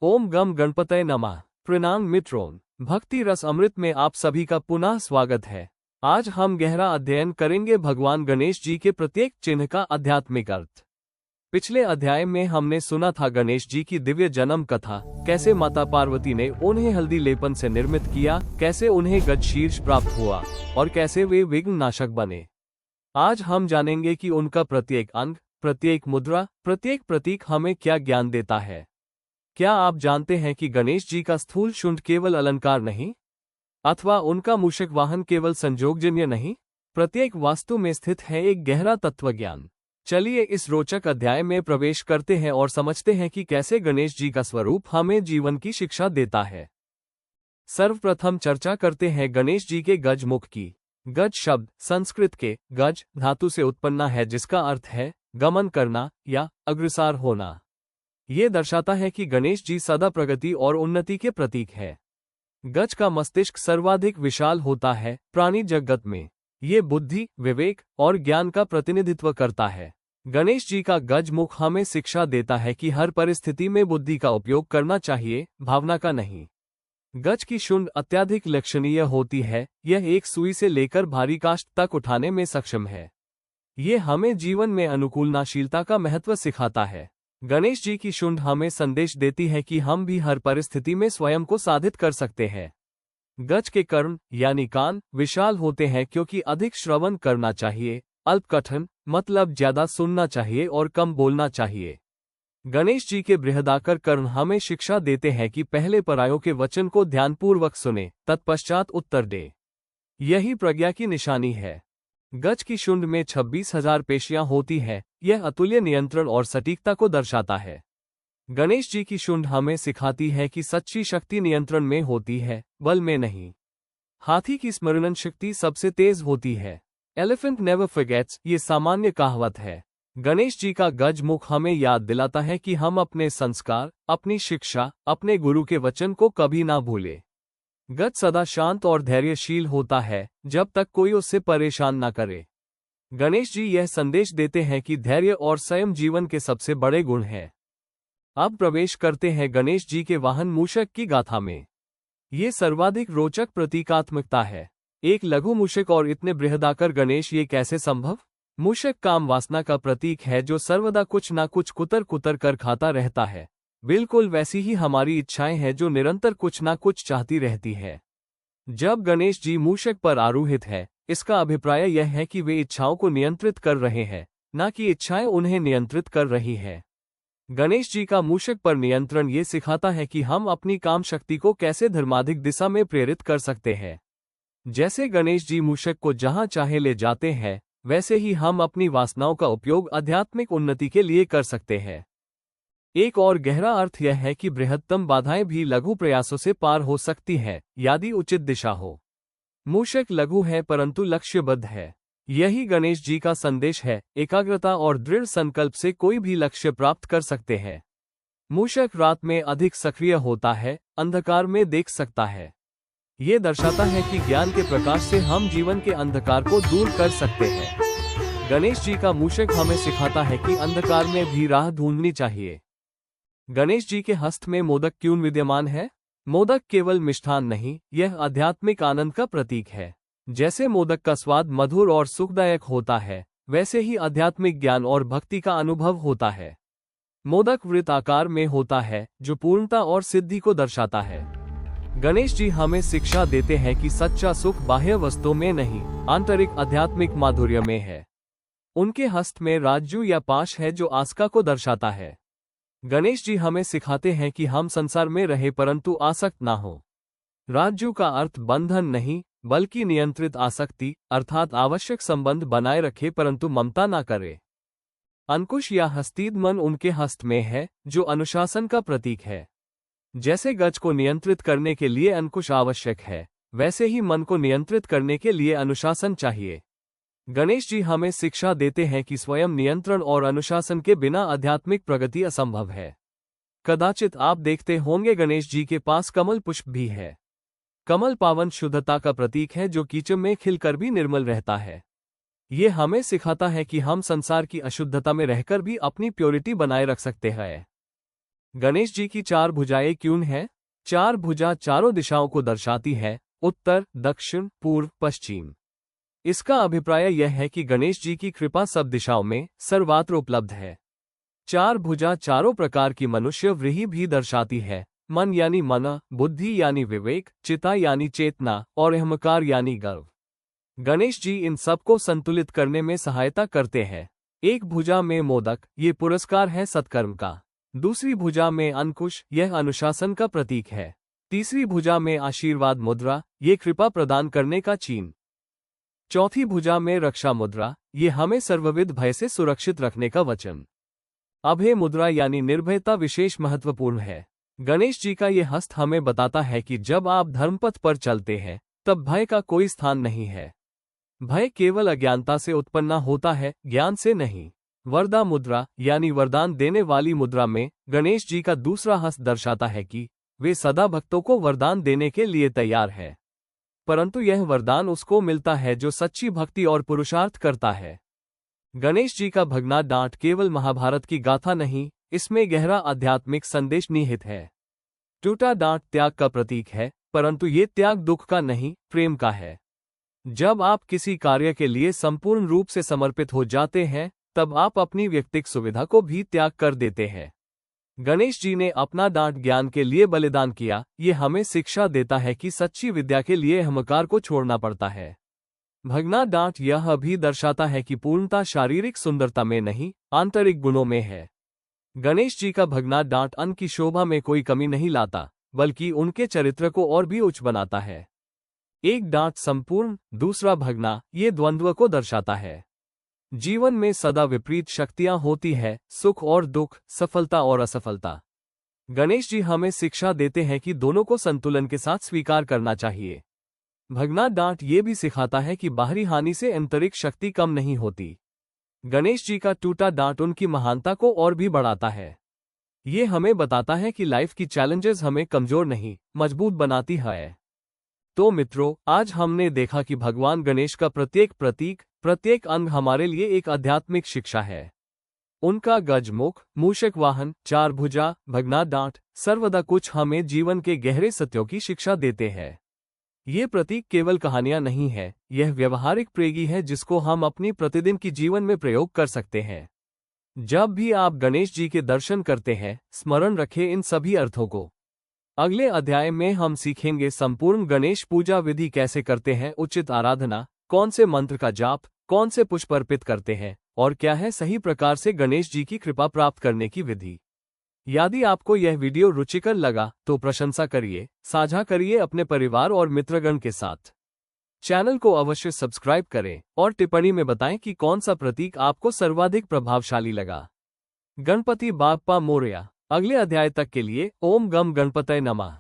ओम गम गणपतये नमः। प्रणाम मित्रों, भक्ति रस अमृत में आप सभी का पुनः स्वागत है। आज हम गहरा अध्ययन करेंगे भगवान गणेश जी के प्रत्येक चिन्ह का आध्यात्मिक अर्थ। पिछले अध्याय में हमने सुना था गणेश जी की दिव्य जन्म कथा, कैसे माता पार्वती ने उन्हें हल्दी लेपन से निर्मित किया, कैसे उन्हें गज शीर्ष प्राप्त हुआ और कैसे वे विघ्न नाशक बने। आज हम जानेंगे कि उनका प्रत्येक अंग, प्रत्येक मुद्रा, प्रत्येक प्रतीक हमें क्या ज्ञान देता है। क्या आप जानते हैं कि गणेश जी का स्थूल शुंड केवल अलंकार नहीं, अथवा उनका मूषक वाहन केवल संयोगजन्य नहीं, प्रत्येक वास्तु में स्थित है एक गहरा तत्वज्ञान। चलिए इस रोचक अध्याय में प्रवेश करते हैं और समझते हैं कि कैसे गणेश जी का स्वरूप हमें जीवन की शिक्षा देता है। सर्वप्रथम चर्चा करते हैं गणेश जी के गज मुख की। गज शब्द संस्कृत के गज धातु से उत्पन्न है, जिसका अर्थ है गमन करना या अग्रसर होना। ये दर्शाता है कि गणेश जी सदा प्रगति और उन्नति के प्रतीक है। गज का मस्तिष्क सर्वाधिक विशाल होता है प्राणी जगत में। ये बुद्धि, विवेक और ज्ञान का प्रतिनिधित्व करता है। गणेश जी का गज मुख हमें शिक्षा देता है कि हर परिस्थिति में बुद्धि का उपयोग करना चाहिए, भावना का नहीं। गज की शुंड अत्यधिक लक्षणीय होती है। यह एक सुई से लेकर भारी काष्ठ तक उठाने में सक्षम है। ये हमें जीवन में अनुकूलनाशीलता का महत्व सिखाता है। गणेश जी की शुंड हमें संदेश देती है कि हम भी हर परिस्थिति में स्वयं को साधित कर सकते हैं। गज के कर्ण यानी कान विशाल होते हैं क्योंकि अधिक श्रवण करना चाहिए, अल्पकथन मतलब ज्यादा सुनना चाहिए और कम बोलना चाहिए। गणेश जी के बृहदाकार कर्ण हमें शिक्षा देते हैं कि पहले परायों के वचन को ध्यानपूर्वक सुने, तत्पश्चात उत्तर दे। यही प्रज्ञा की निशानी है। गज की शुंड में 26,000 पेशियां होती है। यह अतुल्य नियंत्रण और सटीकता को दर्शाता है। गणेश जी की शुंड हमें सिखाती है कि सच्ची शक्ति नियंत्रण में होती है, बल में नहीं। हाथी की स्मरण शक्ति सबसे तेज होती है। एलिफेंट नेवर फॉरगेट्स, ये सामान्य कहावत है। गणेश जी का गज मुख हमें याद दिलाता है कि हम अपने संस्कार, अपनी शिक्षा, अपने गुरु के वचन को कभी ना भूलें। गज सदा शांत और धैर्यशील होता है जब तक कोई उससे परेशान ना करे। गणेश जी यह संदेश देते हैं कि धैर्य और संयम जीवन के सबसे बड़े गुण हैं। अब प्रवेश करते हैं गणेश जी के वाहन मूषक की गाथा में। ये सर्वाधिक रोचक प्रतीकात्मकता है। एक लघु मूषक और इतने बृहदाकार गणेश, ये कैसे संभव? मूषक काम वासना का प्रतीक है जो सर्वदा कुछ ना कुछ कुतर कुतर कर खाता रहता है। बिल्कुल वैसी ही हमारी इच्छाएं हैं जो निरंतर कुछ ना कुछ चाहती रहती है। जब गणेश जी मूषक पर आरूहित है, इसका अभिप्राय यह है कि वे इच्छाओं को नियंत्रित कर रहे हैं, न कि इच्छाएं उन्हें नियंत्रित कर रही है। गणेश जी का मूषक पर नियंत्रण ये सिखाता है कि हम अपनी काम शक्ति को कैसे धर्माधिक दिशा में प्रेरित कर सकते हैं। जैसे गणेश जी मूषक को जहां चाहे ले जाते हैं, वैसे ही हम अपनी वासनाओं का उपयोग आध्यात्मिक उन्नति के लिए कर सकते हैं। एक और गहरा अर्थ यह है कि बृहत्तम बाधाएं भी लघु प्रयासों से पार हो सकती हैं, यदि उचित दिशा हो। मूषक लघु है परंतु लक्ष्यबद्ध है। यही गणेश जी का संदेश है। एकाग्रता और दृढ़ संकल्प से कोई भी लक्ष्य प्राप्त कर सकते हैं। मूषक रात में अधिक सक्रिय होता है, अंधकार में देख सकता है। ये दर्शाता है कि ज्ञान के प्रकाश से हम जीवन के अंधकार को दूर कर सकते हैं। गणेश जी का मूषक हमें सिखाता है कि अंधकार में भी राह ढूंढनी चाहिए। गणेश जी के हस्त में मोदक क्यों विद्यमान है? मोदक केवल मिष्ठान नहीं, यह आध्यात्मिक आनंद का प्रतीक है। जैसे मोदक का स्वाद मधुर और सुखदायक होता है, वैसे ही आध्यात्मिक ज्ञान और भक्ति का अनुभव होता है। मोदक वृत्त आकार में होता है, जो पूर्णता और सिद्धि को दर्शाता है। गणेश जी हमें शिक्षा देते हैं कि सच्चा सुख बाह्य वस्तुओं में नहीं, आंतरिक आध्यात्मिक माधुर्य में है। उनके हस्त में राजू या पाश है जो आस्था को दर्शाता है। गणेश जी हमें सिखाते हैं कि हम संसार में रहे परंतु आसक्त ना हो। राजू का अर्थ बंधन नहीं, बल्कि नियंत्रित आसक्ति, अर्थात आवश्यक संबंध बनाए रखे परंतु ममता ना करे। अंकुश या हस्तीद मन उनके हस्त में है, जो अनुशासन का प्रतीक है। जैसे गज को नियंत्रित करने के लिए अंकुश आवश्यक है, वैसे ही मन को नियंत्रित करने के लिए अनुशासन चाहिए। गणेश जी हमें शिक्षा देते हैं कि स्वयं नियंत्रण और अनुशासन के बिना आध्यात्मिक प्रगति असंभव है। कदाचित आप देखते होंगे गणेश जी के पास कमल पुष्प भी है। कमल पावन शुद्धता का प्रतीक है जो कीचड़ में खिलकर भी निर्मल रहता है। ये हमें सिखाता है कि हम संसार की अशुद्धता में रहकर भी अपनी प्योरिटी बनाए रख सकते हैं। गणेश जी की चार भुजाएं क्यों हैं? चार भुजा चारों दिशाओं को दर्शाती है, उत्तर, दक्षिण, पूर्व, पश्चिम। इसका अभिप्राय यह है कि गणेश जी की कृपा सब दिशाओं में सर्वत्र उपलब्ध है। चार भुजा चारों प्रकार की मनुष्य व्रीहि भी दर्शाती है, मन यानी मन, बुद्धि यानी विवेक, चिता यानी चेतना और अहंकार यानी गर्व। गणेश जी इन सबको संतुलित करने में सहायता करते हैं। एक भुजा में मोदक, ये पुरस्कार है सत्कर्म का। दूसरी भुजा में अंकुश, यह अनुशासन का प्रतीक है। तीसरी भुजा में आशीर्वाद मुद्रा, ये कृपा प्रदान करने का चिन्ह। चौथी भुजा में रक्षा मुद्रा, ये हमें सर्वविध भय से सुरक्षित रखने का वचन। अभय मुद्रा यानी निर्भयता विशेष महत्वपूर्ण है। गणेश जी का ये हस्त हमें बताता है कि जब आप धर्मपथ पर चलते हैं तब भय का कोई स्थान नहीं है। भय केवल अज्ञानता से उत्पन्न होता है, ज्ञान से नहीं। वरदा मुद्रा यानी वरदान देने वाली मुद्रा में गणेश जी का दूसरा हस्त दर्शाता है कि वे सदा भक्तों को वरदान देने के लिए तैयार है, परंतु यह वरदान उसको मिलता है जो सच्ची भक्ति और पुरुषार्थ करता है। गणेश जी का भगना डांट केवल महाभारत की गाथा नहीं, इसमें गहरा आध्यात्मिक संदेश निहित है। टूटा डांट त्याग का प्रतीक है, परंतु ये त्याग दुख का नहीं, प्रेम का है। जब आप किसी कार्य के लिए संपूर्ण रूप से समर्पित हो जाते हैं तब आप अपनी व्यक्तिगत सुविधा को भी त्याग कर देते हैं। गणेश जी ने अपना डांट ज्ञान के लिए बलिदान किया, ये हमें शिक्षा देता है कि सच्ची विद्या के लिए अहंकार को छोड़ना पड़ता है। भगना डांट यह भी दर्शाता है कि पूर्णता शारीरिक सुंदरता में नहीं, आंतरिक गुणों में है। गणेश जी का भगना डांट अन्न की शोभा में कोई कमी नहीं लाता, बल्कि उनके चरित्र को और भी उच्च बनाता है। एक डांट संपूर्ण, दूसरा भगना, ये द्वंद्व को दर्शाता है। जीवन में सदा विपरीत शक्तियां होती है, सुख और दुख, सफलता और असफलता। गणेश जी हमें शिक्षा देते हैं कि दोनों को संतुलन के साथ स्वीकार करना चाहिए। भगना डांट ये भी सिखाता है कि बाहरी हानि से आंतरिक शक्ति कम नहीं होती। गणेश जी का टूटा डांट उनकी महानता को और भी बढ़ाता है। ये हमें बताता है कि लाइफ की चैलेंजेस हमें कमजोर नहीं, मजबूत बनाती है। तो मित्रों, आज हमने देखा कि भगवान गणेश का प्रत्येक प्रतीक, प्रत्येक अंग हमारे लिए एक आध्यात्मिक शिक्षा है। उनका गजमुख, मूषक वाहन, चार भुजा, भगना डांट, सर्वदा कुछ हमें जीवन के गहरे सत्यों की शिक्षा देते हैं। ये प्रतीक केवल कहानियां नहीं है, यह व्यवहारिक प्रेगी है जिसको हम अपनी प्रतिदिन की जीवन में प्रयोग कर सकते हैं। जब भी आप गणेश जी के दर्शन करते हैं, स्मरण रखें इन सभी अर्थों को। अगले अध्याय में हम सीखेंगे संपूर्ण गणेश पूजा विधि कैसे करते हैं, उचित आराधना, कौन से मंत्र का जाप, कौन से पुष्प अर्पित करते हैं और क्या है सही प्रकार से गणेश जी की कृपा प्राप्त करने की विधि। यदि आपको यह वीडियो रुचिकर लगा तो प्रशंसा करिए, साझा करिए अपने परिवार और मित्रगण के साथ। चैनल को अवश्य सब्सक्राइब करें और टिप्पणी में बताएं कि कौन सा प्रतीक आपको सर्वाधिक प्रभावशाली लगा। गणपति बाप्पा मोरया। अगले अध्याय तक के लिए ओम गम गणपतये नमः।